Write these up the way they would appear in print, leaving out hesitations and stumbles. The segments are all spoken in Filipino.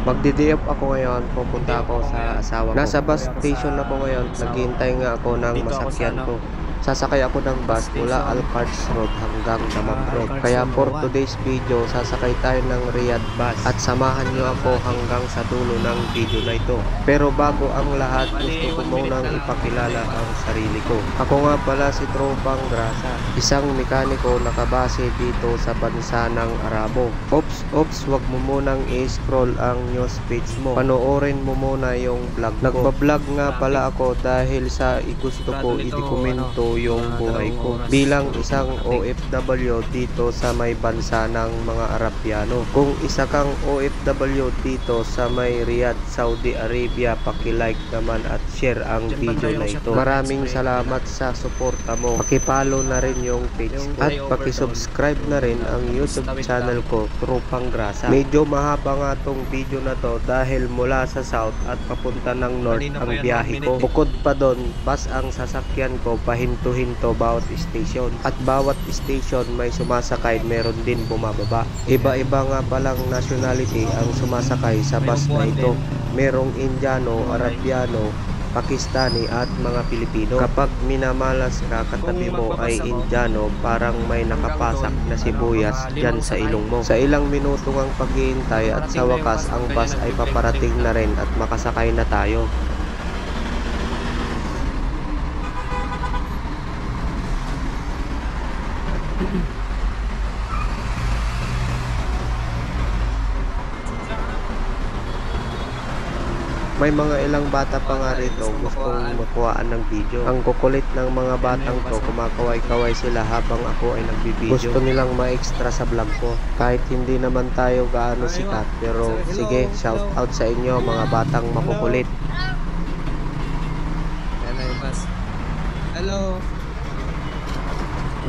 Magdi-day-off ako ngayon, pupunta ako sa asawa ko. Nasa bus station ako ngayon, naghihintay nga ako ng Dito ako sa masakyan ano, ko. Sasakay ako ng bus mula station. Alcards Road hanggang Damam Road. Alcards Kaya Road, for Buwan. today's video, sasakay tayo ng Riyadh bus at samahan nyo ako hanggang sa dulo ng video na ito. Pero bago ang lahat, gusto ko munang ipakilala ang sarili ko. Ako nga pala si Tropang Grasa, isang mekaniko nakabase dito sa bansa ng Arabo. Ops, wag mo munang i-scroll ang news page mo. Panoorin mo muna yung vlog ko. Nagbablog nga pala ako dahil sa gusto ko i-dokumento yung buhay ko bilang isang OFW dito sa may bansa ng mga Arabiano. Kung isa kang OFW dito sa may Riyadh, Saudi Arabia, paki-like naman at share ang video na ito. Maraming salamat sa suporta mo. Paki-follow na rin yung page ko at paki-subscribe na rin ang YouTube channel ko, Tropang Grasa. Medyo mahaba nga tong video na to dahil mula sa south at papunta ng north ang biyahe ko. Bukod pa doon, bus ang sasakyan ko pahinto-hinto bawat station. At bawat station may sumasakay, meron din bumababa. Iba-iba nga palang nationality ang sumasakay sa bus na ito. Merong Indiano, Arabiano, Pakistani at mga Pilipino. Kapag minamalas ka, katabi mo ay Indiano, parang may nakapasak na sibuyas dyan sa ilong mo. Sa ilang minuto ang paghihintay at sa wakas ang bus ay paparating na rin at makasakay na tayo. May mga ilang bata pa nga rito gustong makuhaan ng video. Ang kukulit ng mga batang to, kumakaway-kaway sila habang ako ay nagbibideo. Gusto nilang ma-extra sa vlog ko. Kahit hindi naman tayo gaano sikat, pero sige, shout out sa inyo mga batang makukulit. Hello.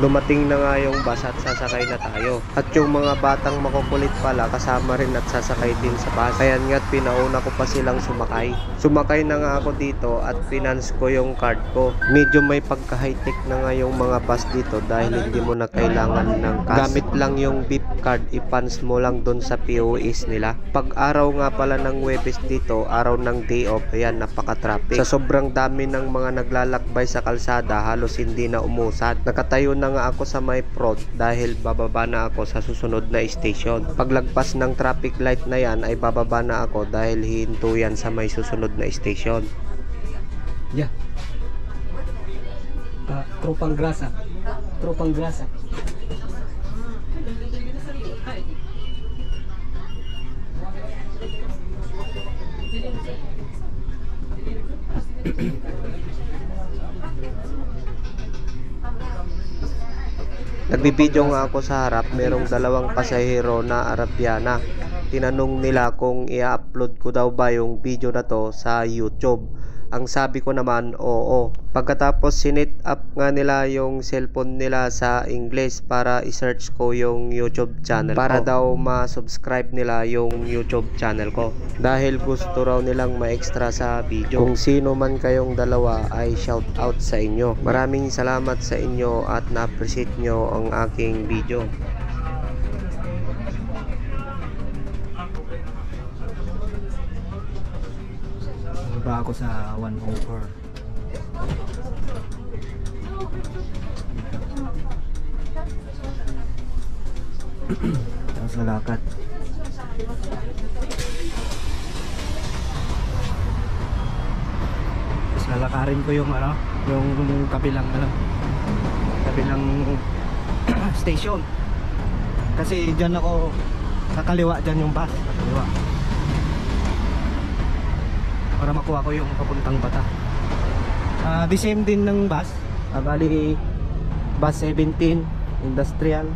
Dumating na nga yung bus at sasakay na tayo. At yung mga batang makukulit pala kasama rin at sasakay din sa bus. Kaya nga't pinauna ko pa silang sumakay. Sumakay na nga ako dito at finance ko yung card ko. Medyo may pagka-high-tech na nga yung mga bus dito dahil hindi mo na kailangan ng cash. Gamit lang yung beep card, ipans mo lang dun sa POS nila. Pag araw nga pala ng Huwebes dito, araw ng day off, ayan, napaka-traffic. Sa sobrang dami ng mga naglalakbay sa kalsada, halos hindi na umusad. Nakatayo na nga ako sa may prod dahil bababa na ako sa susunod na station. Paglagpas ng traffic light na yan ay bababa na ako dahil hihinto yan sa may susunod na station. Yeah. Tropang Grasa. Tropang Grasa. Nagbibideo nga ako sa harap, merong dalawang pasahero na Arabiana. Tinanong nila kung i-upload ko daw ba yung video na to sa YouTube. Ang sabi ko naman, oo. Pagkatapos sinet up nga nila yung cellphone nila sa English para i-search ko yung YouTube channel para daw ma-subscribe nila yung YouTube channel ko. Dahil gusto raw nilang ma-extra sa video. Kung sino man kayong dalawa ay shout out sa inyo. Maraming salamat sa inyo at na-appreciate nyo ang aking video. Ba ako sa 104. Tapos lalakad. Tapos lalakarin ko yung ano, yung kabilang station. Kasi diyan ako sa kaliwa, diyan yung bus, sa kaliwa. Para makuha ko yung papuntang Bata. The same din ng bus. Bali bus 17 industrial.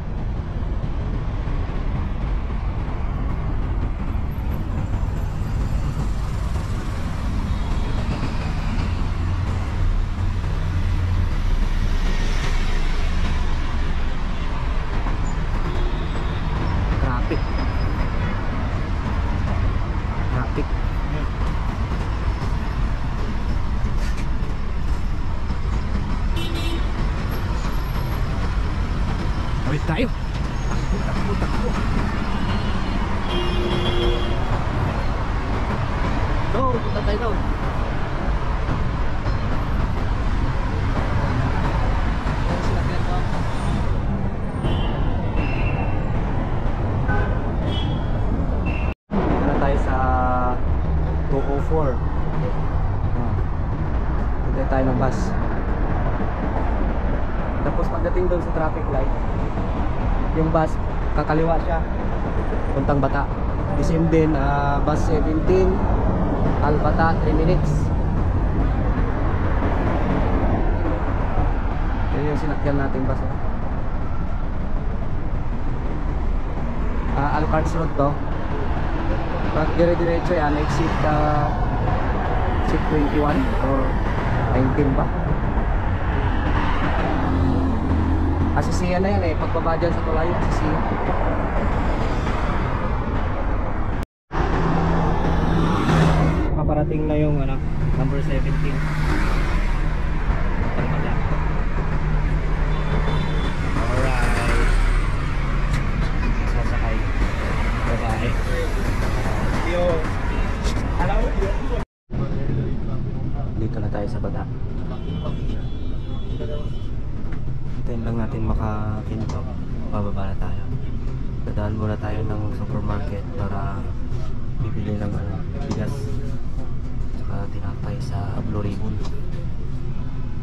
Traffic. Awit tayo. tayo doon. Dito na tayo sa 204. Hintay tayo ng bus. Tapos pagdating doon sa traffic light, yung bus kakaliwa siya puntang Bata. The same din, bus 17 Albata, 3 minutes. Yan yung sinakyan nating bus. Alucards Road to. Pag dire-diretso yan, exit exit 21 or 19 ba? Asisiya na yan eh, pagbaba dyan sa Tulayo, Asisiya. Paparating na yung number 17. Alright. Sasakay. Babae. Dito na tayo sa Bata. Hintayin lang natin makakinto. Bababa na tayo. Dadaan muna tayo ng supermarket para bibili ng bigas tsaka tinapay sa Blue Ribbon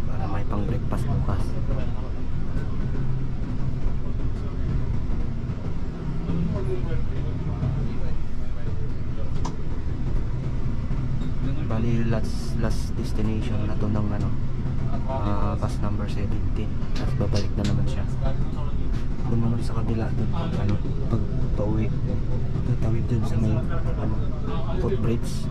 para may pang breakfast bukas. Bali last destination na to ng bus number 17. Tapos babalik na naman siya. Doon naman sa kabila doon pag pauwi. Tatawid doon sa may footbridge.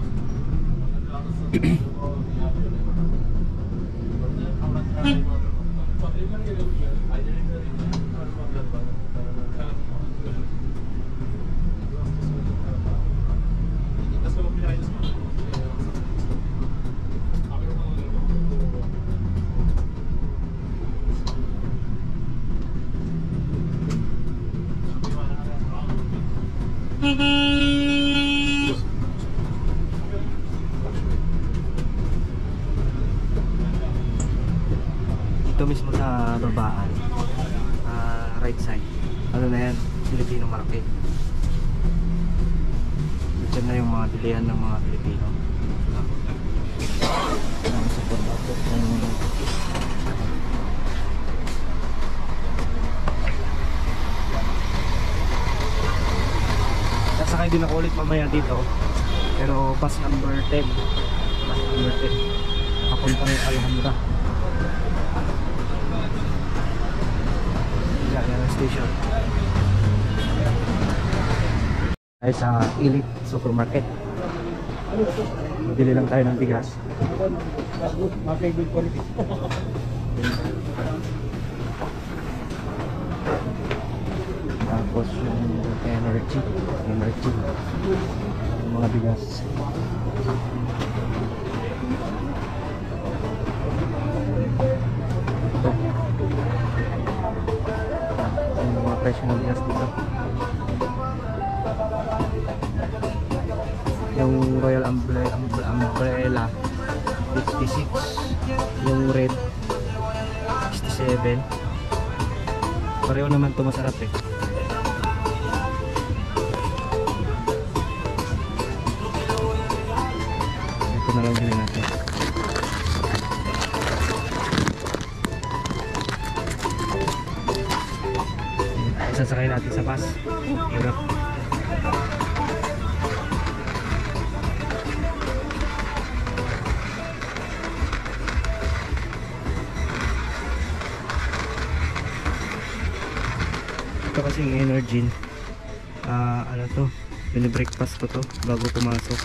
Dito mismo sa babaan, right side, ano na yan, Filipino market. Diyan na yung mga bilihan ng mga Pilipino. Sasakay din ako ulit mamaya dito, pero bus number 10. Bus number 10 papunta ng Alhambra. Yan ang station. Ay sa Elite Supermarket. Bili lang tayo ng bigas. Good quality. Tapos yung energy. Yung mga bigas. Presyo ng bigas dito. Yung Royal Umbrella 56, yung red 67. Pareho naman to, masarap eh. Ito na lang din natin. Sasakay natin sa bus. Hirap. Ito kasing Energy. Ano to? Binibreakfast ko to bago pumasok.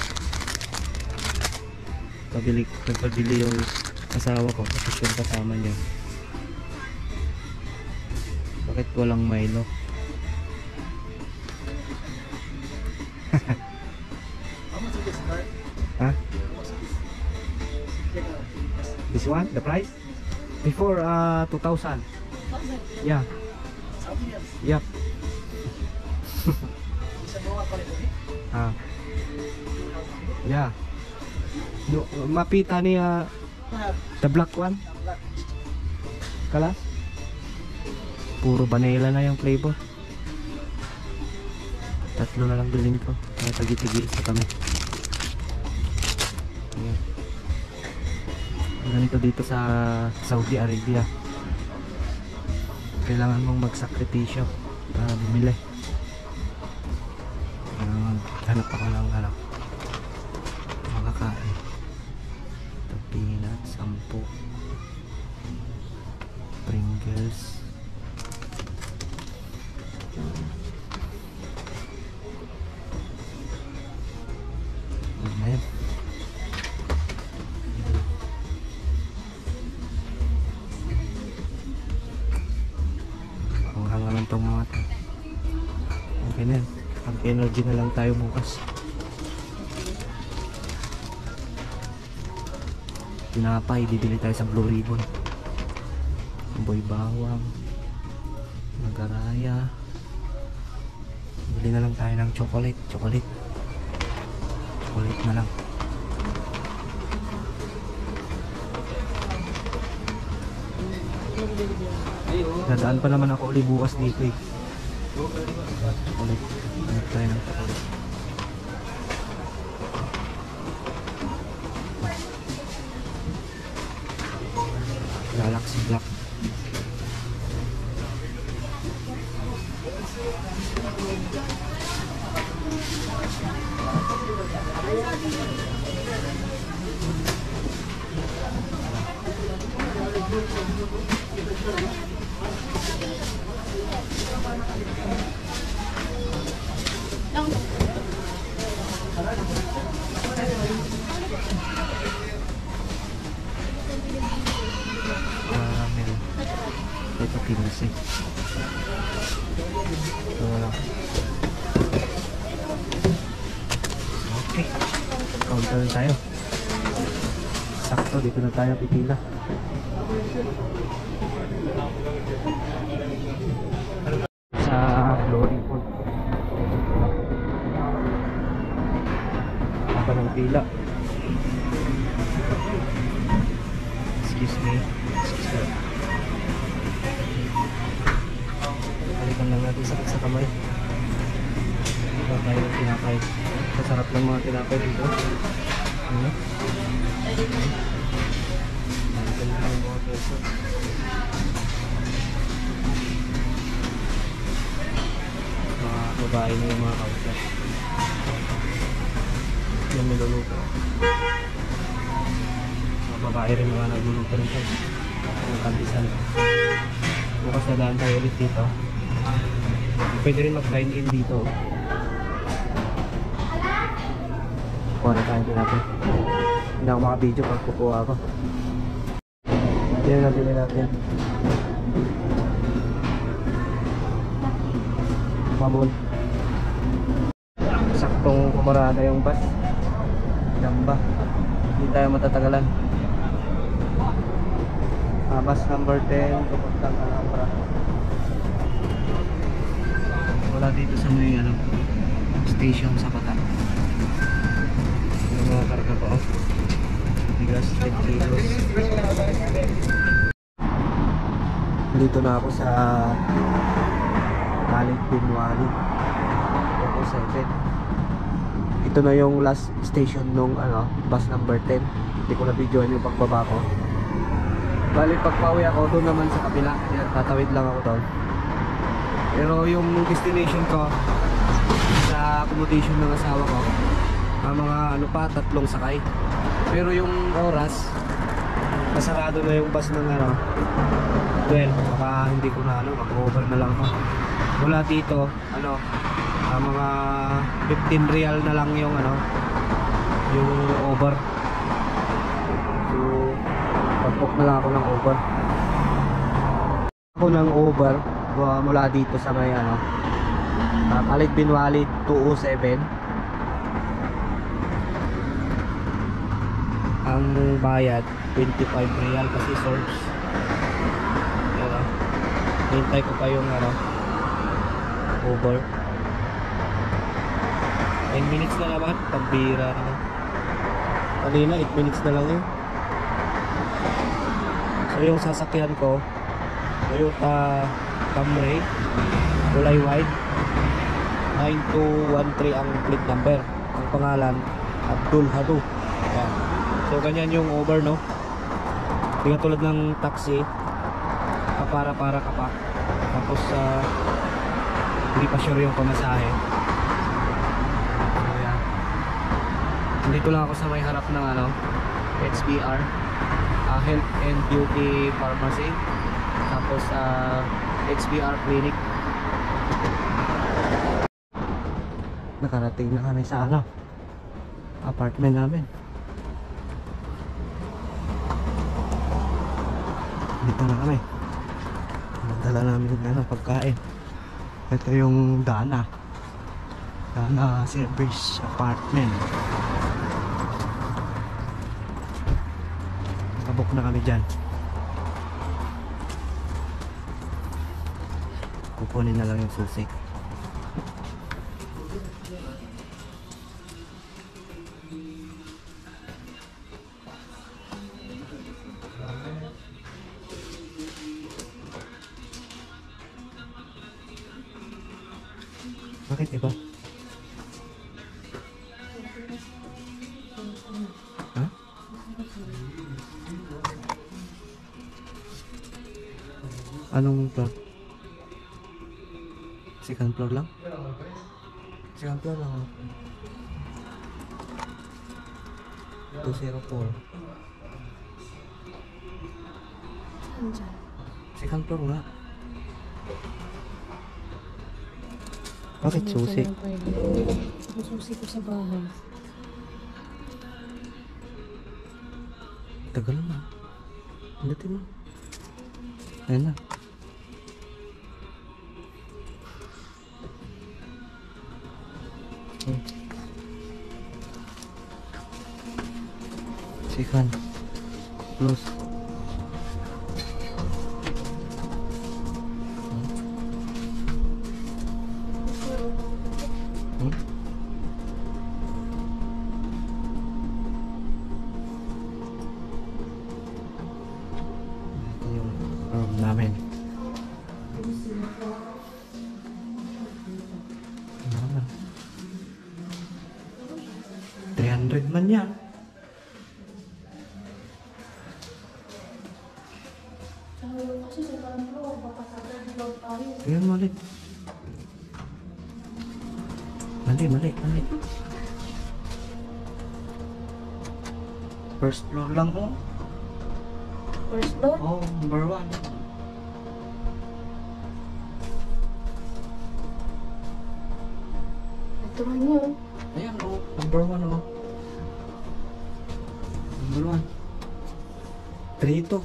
Nagpabili yung asawa ko kasi yung kasama niya. Bakit walang Milo? Huh? This one, the price? Before 2,000. Yeah. Yep. Yeah. Mapita niya the black one. Kala? Puro vanilla na yung flavor. Tatlo na lang bilhin ko. Kaya tagi-tigil sa kami. Ayan. Ganito dito sa Saudi Arabia. Kailangan mong magsakripisyo para bumili. Hanap ako ng makakain. Ito, peanut, 10. Pringles. Ayan. Panghang naman itong mga ito. Okay na yan. Pag-energy na lang tayo bukas. Tinapay, bibili tayo sa Blue Ribbon. Boy bawang, nagaraya. Bili na lang tayo ng chocolate na lang. Dadaan pa naman ako ulit bukas dito eh. Chocolate. Hanap tayo ng chocolate. Galaxy Black. Caramel. Ito 15. Ito lang. Okay. Counter na tayo. Sakto, dito na tayo pipila. Sa Glory Ford. Apa ng pila. Excuse me. Balikan lang natin sakit sa kamay. Ito tayo ng tinapay. Masarap ng mga tinapay dito. Ano? Balikan lang ang mga peso. Mga babae na yung mga counter. Yan niluluto. Mga babae rin mga nagluluto rin ito. Ang kantisan. Bukas na daan tayo ulit dito. Pwede rin mag-dine in dito. Kuha na tayo natin. Hindi ako maka-video pag kukuha ako. Yan natin natin. Mamon. Saktong kumarada yung bus. Damba. Hindi tayo matatagalan. Bus number 10 papuntang Alhambra. Wala dito sa may station sa Bata. Yung mga karga ko. Bigas 10 kilos. Dito na ako sa Khalid bin Walid. Ako 7. Ito na yung last station nung bus number 10. Hindi ko na videoan yung pagbaba ko. Bali pagpauwi ako doon naman sa kabila. Yan, tatawid lang ako doon. Pero yung destination ko sa accommodation ng asawa ko, mga tatlong sakay. Pero yung oras, masarado na yung bus ng 12. Baka hindi ko na mag-over na lang ako. Mula dito, mga 15 real na lang yung yung over. So pag-book na lang ako ng over. Ako ng over mula dito sa may Khalid bin Walid 207. Ang bayad 25 real kasi source. Hintay ko pa yung over 10 minutes na naman, pambira naman. Kanina 8 minutes na lang yun. So yung sasakyan ko, Toyota Camry, kulay white, 9213 ang plate number. Ang pangalan, Abdul Hadu. Ayan. So ganyan yung over, no? Hindi ka tulad ng taxi, para ka pa. Tapos hindi pa sure yung pamasahe. So yan. Dito lang ako sa may harap ng HBR, Health and Beauty Pharmacy. Tapos HBR Clinic. Nakarating na kami sa apartment namin. Dito na kami. Dala namin pagkain. Ito yung Dana Service Apartment. Nakabok na kami dyan. Kukunin na lang yung susi. Bakit iba? Ha? Anong floor? Second floor lang? Second floor lang. 204. Second floor nga. Bakit susi? Ang susi ko sa bahay. Tagal na. Handatin mo. Ayan na. Second. Close. Namin. Ano? 300 man yan. Kasi sa kanto, papasagad daw tayo. Tingnan mo ulit. Mali. First floor lang oh. First floor? Oh, number 1. Ito man yun. Ayan oh, number 1 oh. Number 1. 3 ito.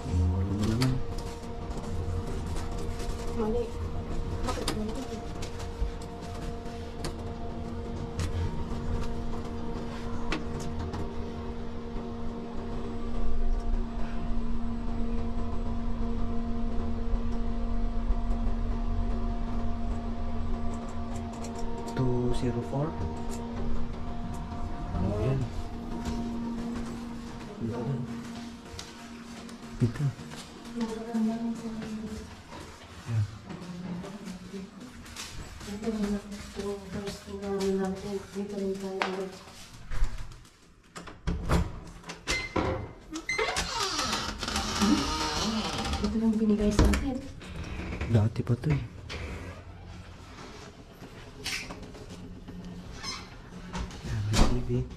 Wala mo naman. Mali. Bakit mali? .204. Ano yan? Dito. Yan. Dito rin tayo ulit. Ito lang binigay sa akin. Dati pa to eh. Yan, may TV.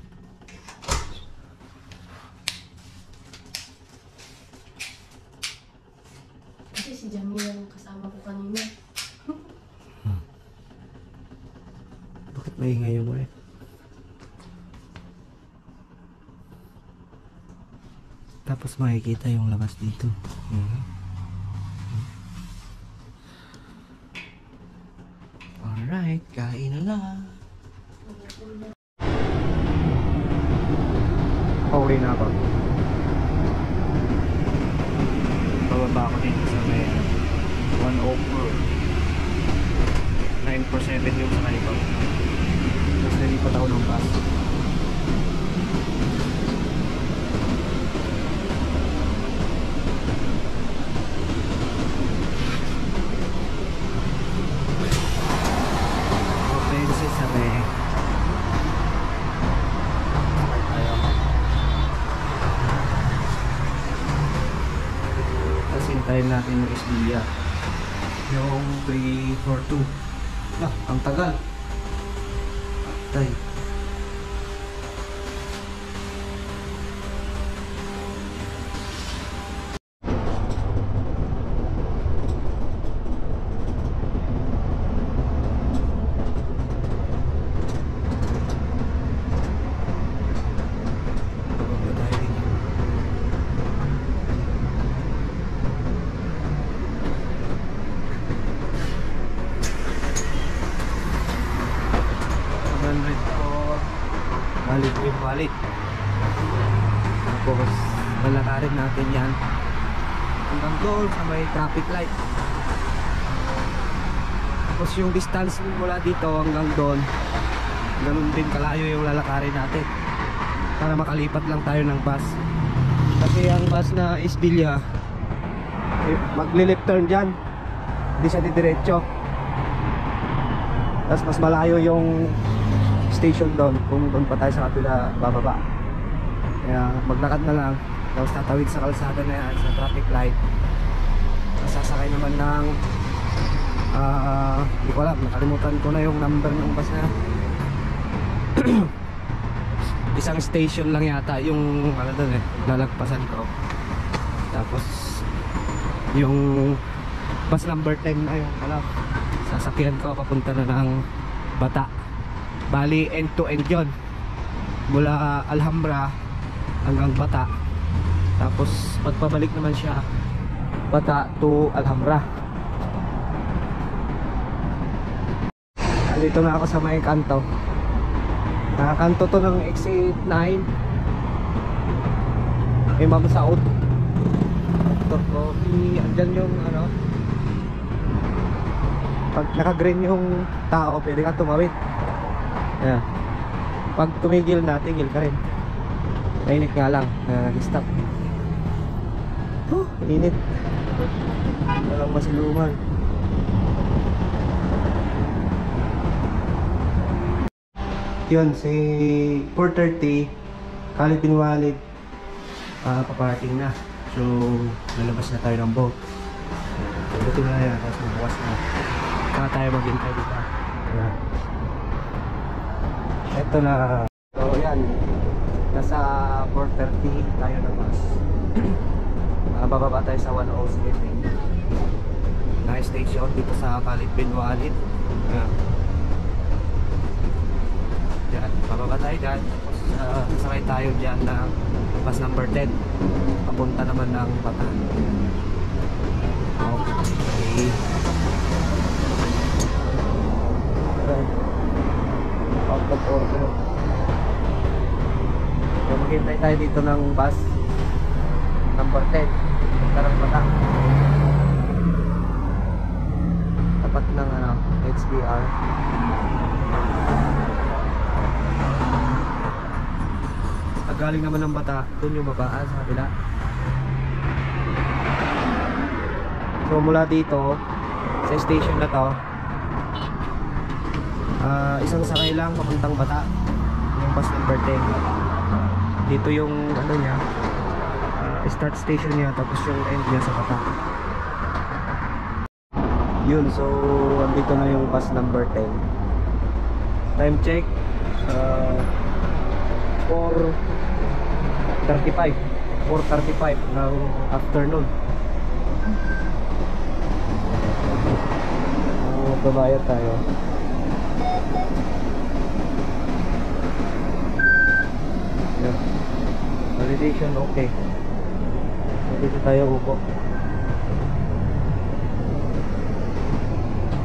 Kasi si Jamie yung kasama ko kanina. Bakit maingay yung ulit? Tapos makikita yung labas dito. Alright, kain na. Pauwi na ako. Bababa ako dito sa may 104. 947 yung sa kalipaw. Tapos nalipat ako ng bus. Hintayin natin yung SDA. Yung 342. Ang tagal. Tay. Valid. Tapos lalakarin natin yan hanggang doon sa may traffic light. Tapos yung distance mula dito hanggang doon, ganun din kalayo yung lalakarin natin para makalipat lang tayo ng bus. Kasi ang bus na Isbilya magli-left turn dyan, hindi siya didiretso. Tapos mas malayo yung station doon kung doon pa tayo sa kapila bababa. Kaya maglakad na lang, tapos tatawid sa kalsada na yan sa traffic light. Sasakay naman ng hindi ko alam, nakalimutan ko na yung number ng bus na isang station lang yata yung ano doon lalagpasan ko. Tapos yung bus number 10 na yung sasakyan ko papunta na ng Bata. Bali end to end yun, mula Alhambra hanggang Bata. Tapos pagpabalik naman siya Bata to Alhambra. Dito na ako sa may kanto. Kanto to ng exit 9 Imam Saud Dr. Coffee. Andyan yung ano, pag naka green yung tao pwede ka tumawid. Ayan. Pag tumigil na, tigil ka rin. Mainit nga lang, nag-stop. Init. Walang masiluman. Yun, si 4:30 Khalid bin Walid paparking na. So, lalabas na tayo ng boat. Ito na yan, tapos magbukas na. Saka tayo maghintay dito. Ayan. Ito na. So yan, nasa 4:30 tayo na bus. Bababa tayo sa 107 na station dito sa Khalid bin Walid. Yan, bababa tayo dyan. Tapos sasakay tayo dyan ng bus number 10 papunta naman ng Bata. Okay. Out of order. So maghintay tayo dito ng bus number 10 Tarang Bata. Tapat ng HBR. Galing naman ng Bata, doon yung babaan sa kabila. So mula dito sa station na to, isang sakay lang papuntang Bata, yung bus number 10. Dito yung ano niya, start station niya, tapos yung end niya sa Bata. Yun, so andito na yung bus number 10. Time check 4:35 ng afternoon. Babayad tayo. Yeah. Validation okay. So, dito tayo upo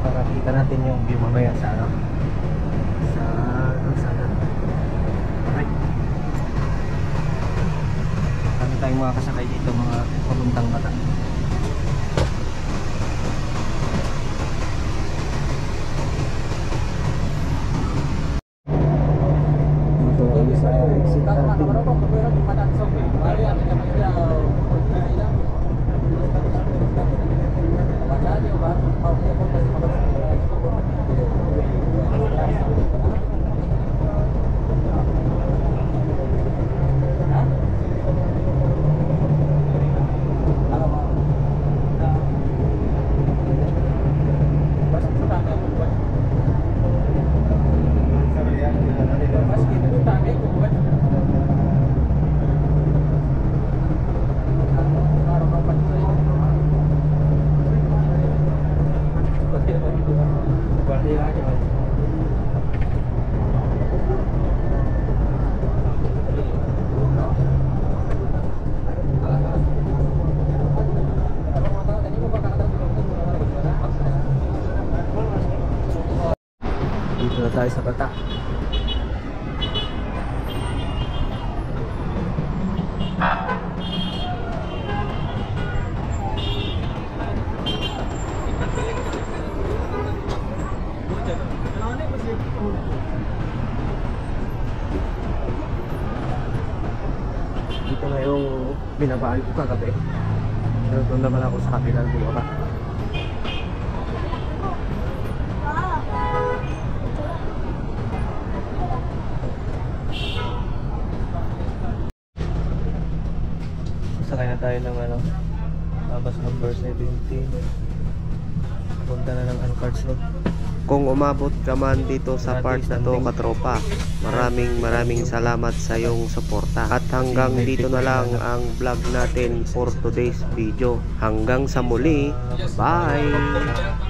para kita natin yung view mamaya sa ano, sa kalsada. Right. Kami tayong mga kasakay dito, mga papuntang Bata. Dito na yung binabaan ko kagabi. Pero doon naman ako sa kapilang bumaba. Sakay na tayo ng bus number 17. Punta na ng Ancards Road. Kung umabot ka man dito sa part na to, katropa, maraming salamat sa iyong suporta. At hanggang dito na lang ang vlog natin for today's video. Hanggang sa muli, bye!